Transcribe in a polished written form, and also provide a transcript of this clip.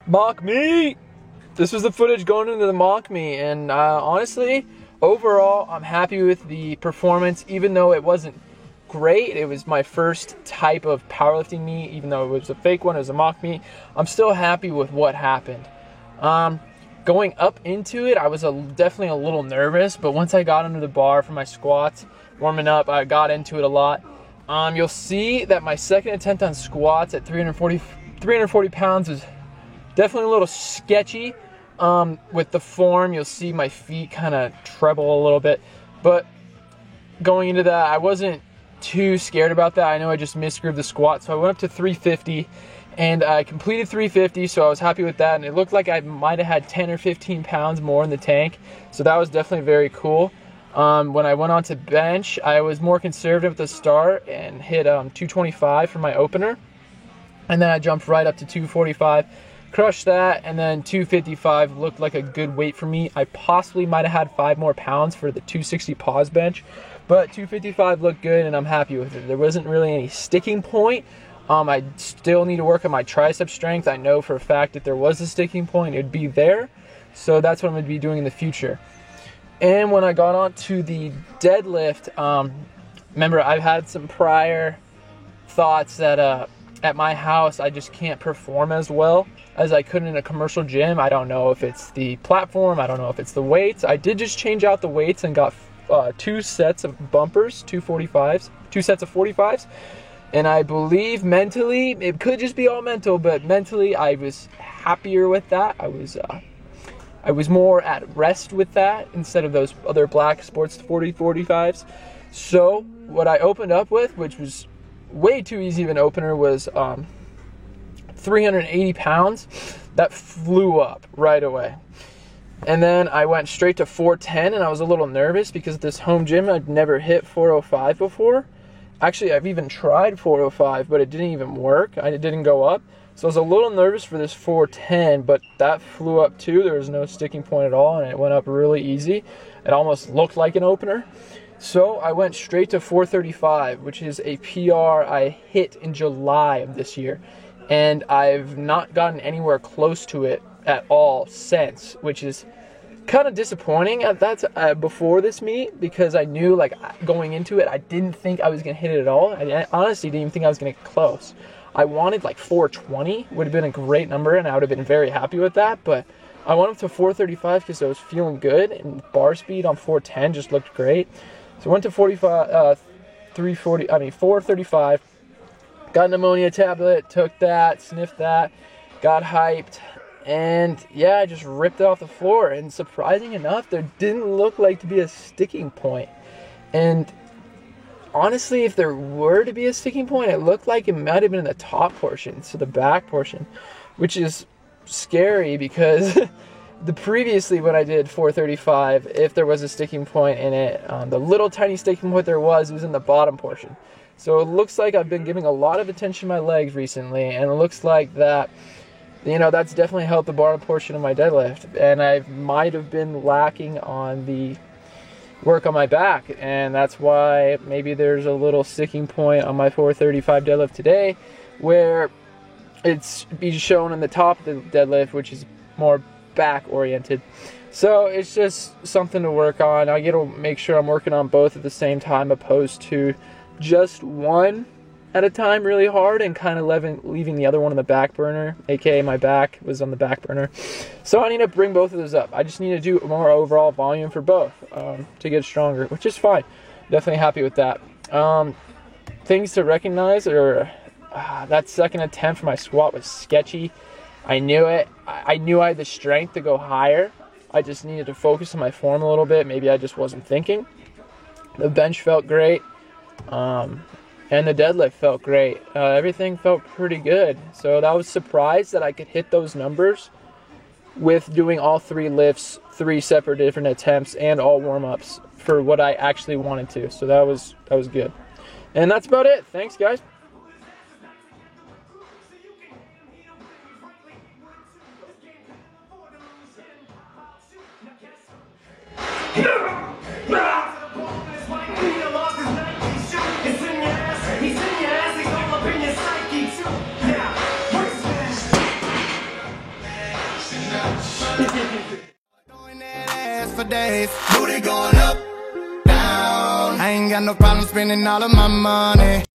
Mock meet! This was the footage going into the mock meet, and honestly, overall, I'm happy with the performance, even though it wasn't great. It was my first type of powerlifting meet, even though it was a fake one, it was a mock meet. I'm still happy with what happened. Going up into it, I was definitely a little nervous, but once I got under the bar for my squats, warming up, I got into it a lot. You'll see that my second attempt on squats at 340 pounds was definitely a little sketchy. With the form, you'll see my feet kind of treble a little bit, but going into that, I wasn't too scared about that. I know I just misgrooved the squat, so I went up to 350, and I completed 350, so I was happy with that, and it looked like I might have had 10 or 15 pounds more in the tank, so that was definitely very cool. When I went on to bench, I was more conservative at the start and hit 225 for my opener, and then I jumped right up to 245, crushed that, and then 255 looked like a good weight for me. I possibly might have had 5 more pounds for the 260 pause bench, but 255 looked good, and I'm happy with it. There wasn't really any sticking point. I still need to work on my tricep strength. I know for a fact that there was a sticking point, it'd be there, so that's what I'm going to be doing in the future. And when I got on to the deadlift, remember, I've had some prior thoughts that at my house I just can't perform as well as I could in a commercial gym. I don't know if it's the platform, I don't know if it's the weights. I did just change out the weights and got 2 sets of bumpers, 2 sets of 45s, and I believe mentally, it could just be all mental, but mentally I was happier with that. I was more at rest with that instead of those other black sports 45s. So what I opened up with, which was way too easy of an opener, was 380 pounds. That flew up right away. And then I went straight to 410, and I was a little nervous because at this home gym I'd never hit 405 before. Actually, I've even tried 405, but it didn't even work. It didn't go up. So I was a little nervous for this 410, but that flew up too. There was no sticking point at all, and it went up really easy. It almost looked like an opener. So I went straight to 435, which is a PR I hit in July of this year. And I've not gotten anywhere close to it at all since, which is kind of disappointing. That's before this meet, because I knew, like, going into it, I didn't think I was going to hit it at all. I honestly didn't even think I was going to get close. I wanted like 420, would have been a great number, and I would have been very happy with that, but I went up to 435 because I was feeling good, and bar speed on 410 just looked great. So I went to 435, got an ammonia tablet, took that, sniffed that, got hyped, and yeah, I just ripped it off the floor. And surprising enough, there didn't look like to be a sticking point. And honestly, if there were to be a sticking point, it looked like it might have been in the top portion, so the back portion, which is scary because previously when I did 435, if there was a sticking point in it, the little tiny sticking point there was in the bottom portion. So it looks like I've been giving a lot of attention to my legs recently, and it looks like that, that's definitely helped the bottom portion of my deadlift, and I might have been lacking on the work on my back, and that's why maybe there's a little sticking point on my 435 deadlift today, where it's be shown in the top of the deadlift, which is more back oriented. So it's just something to work on. I gotta make sure I'm working on both at the same time, opposed to just one at a time really hard and kind of leaving the other one on the back burner, aka my back was on the back burner. So I need to bring both of those up. I just need to do more overall volume for both to get stronger, which is fine. Definitely happy with that. Things to recognize are that second attempt for my squat was sketchy. I knew it. I knew I had the strength to go higher. I just needed to focus on my form a little bit. Maybe I just wasn't thinking. The bench felt great. And the deadlift felt great. Everything felt pretty good. So I was surprised that I could hit those numbers with doing all 3 lifts, 3 separate different attempts, and all warm-ups for what I actually wanted to. So that was good. And that's about it. Thanks, guys. Doing that ass for days, booty going up, down. I ain't got no problem spending all of my money.